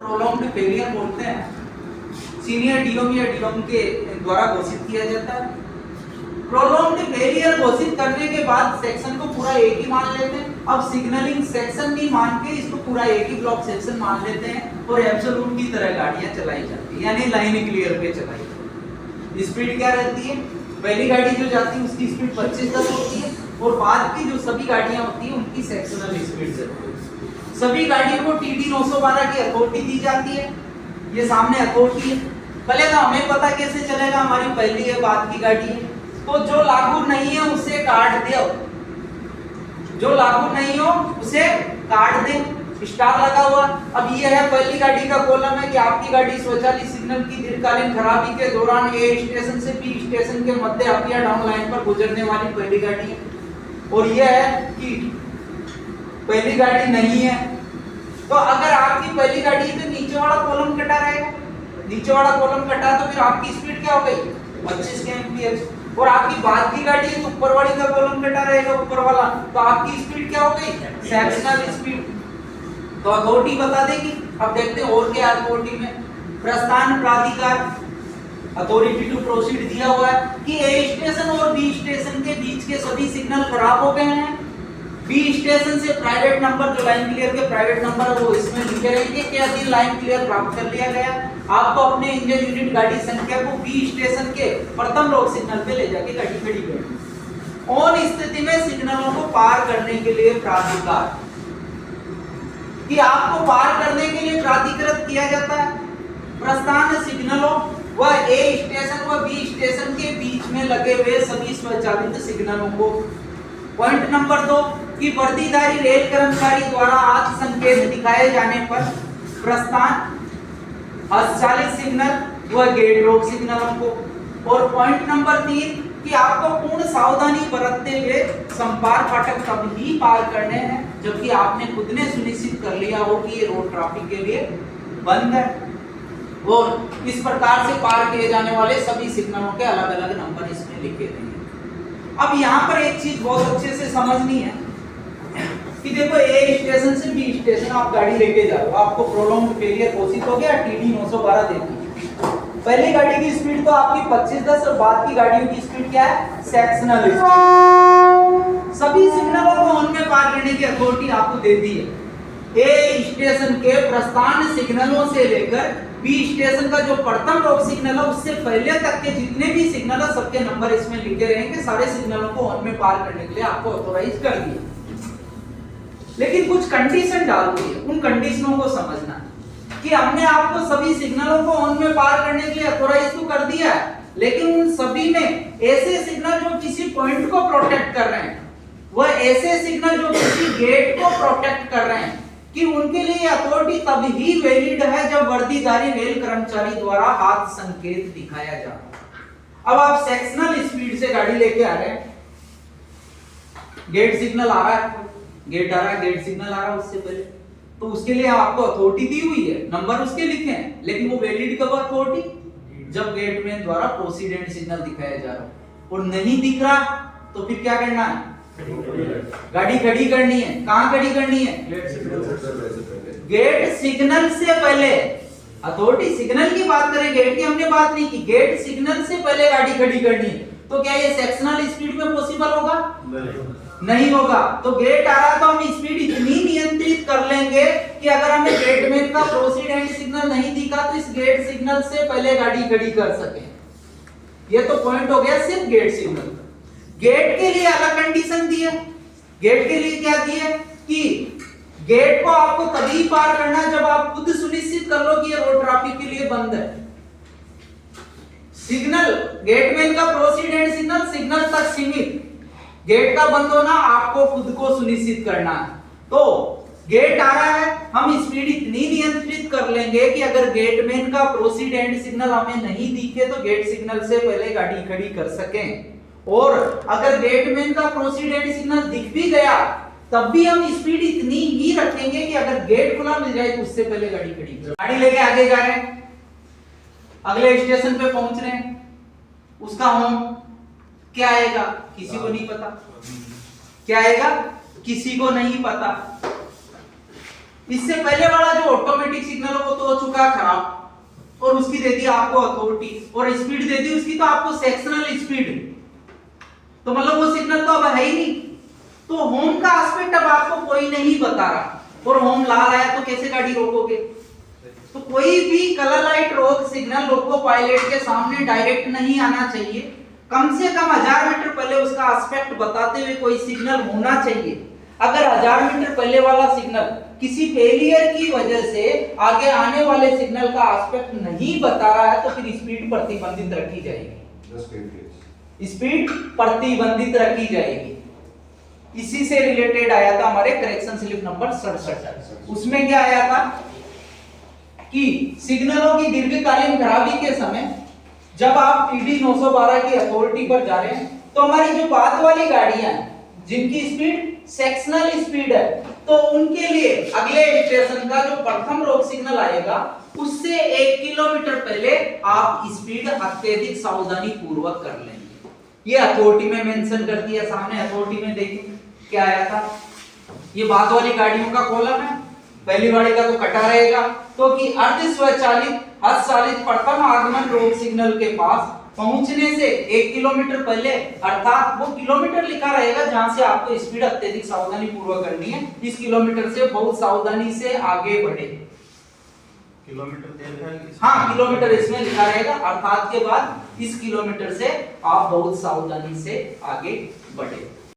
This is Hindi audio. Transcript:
प्रोलॉन्ग्ड फेलियर बोलते हैं, सीनियर डीओम या डीओम के द्वारा घोषित किया जाता है। प्रोलॉन्ग्ड फेलियर घोषित करने के बाद सेक्शन को पूरा एक ही मान लेते हैं। अब सिग्नलिंग सेक्शन नहीं मान के इसको पूरा एक ही ब्लॉक सेक्शन मान लेते हैं और एब्सोल्यूट की तरह गाड़ियां चलाई जाती है, यानी लाइन क्लियर पे चलाई जाती है। स्पीड क्या रहती है? पहली गाड़ी जो जाती है उसकी स्पीड 25-10 होती है और बाद की जो सभी गाड़ियां होती है उनकी सेक्शनल स्पीड से होती है। सभी गाड़ियों को टीडी 912 की अथॉरिटी दी जाती है। ये सामने अथॉरिटी है। पहले तो हमें पता कैसे चलेगा हमारी पहली है बाद की गाड़ी है, तो जो लागू नहीं है उसे काट दो, जो लागू नहीं हो उसे काट दे। स्टार लगा हुआ। अब ये है पहली गाड़ी का कॉलम है कि आपकी गाड़ी स्वचालित सिग्नल की दीर्घकालीन खराबी के दौरान ए स्टेशन से बी स्टेशन के मध्य अप या डाउन लाइन पर गुजरने वाली पहली गाड़ी है। और ये है कि पहली गाड़ी नहीं है, तो अगर आपकी पहली गाड़ी है तो नीचे वाला कॉलम कटा रहेगा। नीचे वाला कॉलम कटा तो फिर आपकी स्पीड क्या हो गई? 25 kmph। और आपकी बाद की गाड़ी है तो ऊपर वाली का कॉलम कटा रहेगा, ऊपर वाला, तो आपकी स्पीड क्या हो गई? Sectional speed. तो अथॉरिटी बता देगी। अब देखते हैं और क्या अथॉरिटी में। प्रस्थान प्राधिकार अथॉरिटी टू प्रोसीड दिया हुआ है कि ए स्टेशन और बी स्टेशन के बीच के सभी सिग्नल खराब हो गए हैं। बी स्टेशन से प्राइवेट नंबर, जो लाइन क्लियर के प्राइवेट नंबर है वो इसमें लिखे रहेंगे कि यदि लाइन क्लियर प्राप्त कर लिया गया, आपको अपने इंजन यूनिट गाड़ी संख्या को बी स्टेशन के प्रथम रोक सिग्नल पे ले जाके गाड़ी खड़ी करनी। और स्थिति में सिग्नलों को पार करने के लिए प्राधिकार, कि आपको पार करने के लिए प्राधिकृत किया जाता है प्रस्थान सिग्नलों व ए स्टेशन व बी स्टेशन के बीच में लगे हुए सभी स्वचालित सिग्नलों को। पॉइंट नंबर 2 कि वर्दीधारी रेल कर्मचारी द्वारा आज संकेत दिखाए जाने पर प्रस्थान अचालित सिग्नल व गेट रोक सिग्नलों को। और पॉइंट नंबर 3 कि आपको पूर्ण सावधानी बरतते हुए संपार फाटक तब ही पार करने हैं जबकि आपने खुद ने सुनिश्चित कर लिया हो कि ये रोड ट्रैफिक के लिए बंद है। और इस प्रकार से पार किए जाने वाले सभी सिग्नलों के अलग अलग नंबर इसमें लिखे गए हैं। अब यहाँ पर एक चीज बहुत अच्छे से समझनी है कि देखो ए स्टेशन से बी स्टेशन आप गाड़ी लेके जा रहे हो, आपको प्रोलॉन्ग्ड फेलियर घोषित हो गया, टीडी 912 देती। पहली गाड़ी की स्पीड तो आपकी 25-10 और बाद की गाड़ियों की स्पीड क्या है? Sectional speed. सभी सिग्नलों को ऑन में पार करने की अथॉरिटी आपको दे दी है। ए स्टेशन के प्रस्थान सिग्नलों से लेकर बी स्टेशन का जो प्रथम रोक सिग्नल है उससे पहले तक के जितने भी सिग्नल है सबके नंबर इसमें लिखे रहेंगे। सारे सिग्नलों को ऑन में पार करने के लिए आपको ऑथोराइज कर दिया। लेकिन कुछ कंडीशन डाल दी है, उन कंडीशनों को समझना कि हमने आपको सभी सिग्नलों को ऑन में पार करने के लिए ऑथोराइज तो कर दिया है, लेकिन उन सभी में ऐसे सिग्नल जो किसी पॉइंट को प्रोटेक्ट कर रहे हैं, वह ऐसे सिग्नल जो किसी गेट को प्रोटेक्ट कर रहे हैं, कि उनके लिए अथॉरिटी तब ही वैलिड है जब वर्दीधारी रेल कर्मचारी द्वारा हाथ संकेत दिखाया जाए। अब आप सेक्शनल स्पीड से गाड़ी लेके आ रहे हैं, गेट सिग्नल आ रहा है, गेट आ रहा है, गेट सिग्नल आ रहा है उससे पहले, तो उसके लिए आपको अथॉरिटी दी हुई है, नंबर उसके लिखे हैं, लेकिन वो वैलिड कब अथॉरिटी? जब गेटमैन द्वारा प्रोसीडेंट सिग्नल दिखाया जा रहा है। और नहीं दिख रहा तो फिर क्या करना है? गाड़ी खड़ी करनी है। कहां खड़ी करनी है? गेट सिग्नल से पहले। अथॉरिटी सिग्नल की बात करें, गेट की हमने बात नहीं की। गेट सिग्नल से पहले गाड़ी खड़ी करनी है। तो क्या ये सेक्शनल स्पीड में पॉसिबल होगा? नहीं होगा। तो गेट आ रहा तो हम स्पीड इतनी नियंत्रित कर लेंगे कि अगर हमें गेटमैन का प्रोसीडेंट सिग्नल नहीं दिखा तो इस गेट सिग्नल से पहले गाड़ी खड़ी कर सके। ये तो पॉइंट हो गया सिर्फ गेट सिग्नल। गेट के लिए अलग कंडीशन दी है। गेट के लिए क्या दी है कि गेट को आपको तभी पार करना जब आप खुद सुनिश्चित कर लो कि ये रोड ट्रैफिक के लिए बंद है। सिग्नल गेटमैन का प्रोसीडेंट सिग्नल सिग्नल तक सीमित, गेट का बंद होना आपको खुद को सुनिश्चित करना है। तो गेट आ रहा है, हम स्पीड इतनी नियंत्रित कर लेंगे कि अगर गेटमैन का प्रोसीडेंट सिग्नल हमें नहीं दिखे तो गेट सिग्नल से पहले गाड़ी खड़ी कर सकें। और अगर गेटमैन का प्रोसीडेंट सिग्नल दिख भी गया तब भी हम स्पीड इतनी ही रखेंगे कि अगर गेट खुला मिल जाए तो उससे पहले गाड़ी खड़ी कर। गाड़ी लेके आगे जा रहे हैं, अगले स्टेशन पे पहुंच रहे हैं, उसका होम क्या आएगा किसी को नहीं पता। क्या आएगा किसी को नहीं पता। इससे पहले वाला जो ऑटोमेटिक सिग्नल है वो तो उसका खराब और उसकी दे दी आपको अथॉरिटी और स्पीड दे दी उसकी तो आपको सेक्शनल स्पीड, तो मतलब वो सिग्नल तो अब है ही नहीं। तो होम का एस्पेक्ट अब आपको कोई नहीं बता रहा और होम लाल आया तो कैसे गाड़ी रोकोगे? तो कोई भी कलर लाइट रोक सिग्नल लोको पायलट के सामने डायरेक्ट नहीं आना चाहिए, कम से कम 1000 मीटर पहले उसका एस्पेक्ट बताते हुए कोई सिग्नल होना चाहिए। अगर 1000 मीटर पहले वाला सिग्नल किसी फेलियर की वजह से आगे आने वाले सिग्नल का एस्पेक्ट नहीं बता रहा है तो फिर स्पीड प्रतिबंधित रखी जाएगी, स्पीड प्रतिबंधित रखी जाएगी। इसी से रिलेटेड आया था हमारे करेक्शन स्लिप नंबर 67। उसमें क्या आया था कि सिग्नलों की दीर्घकालीन खराबी के समय जब आप टीडी 912 की अथॉरिटी पर जा रहे हैं तो हमारी जो बाद वाली गाड़ियां हैं जिनकी स्पीड सेक्शनल स्पीड है तो उनके लिए अगले स्टेशन का जो प्रथम रोक सिग्नल आएगा उससे 1 किलोमीटर पहले आप स्पीड अत्यधिक सावधानी पूर्वक कर लेंगे। ये अथॉरिटी में मेंशन कर दिया, सामने अथॉरिटी में देखिए क्या आया था। ये बाद वाली गाड़ियों का कॉलम है, पहली गाड़ी का तो कटा रहेगा तो कि अर्ध स्वचालित हस्तचालित प्रथम आगमन रोक सिग्नल के पास पहुंचने से 1 किलोमीटर पहले, अर्थात वो किलोमीटर लिखा रहेगा जहां से आपको स्पीड अत्यधिक सावधानी पूर्वक करनी है, इस किलोमीटर से बहुत सावधानी से आगे बढ़े। किलोमीटर दे रहा है, हाँ किलोमीटर इसमें लिखा रहेगा, अर्थात के बाद इस किलोमीटर से आप बहुत सावधानी से आगे बढ़े।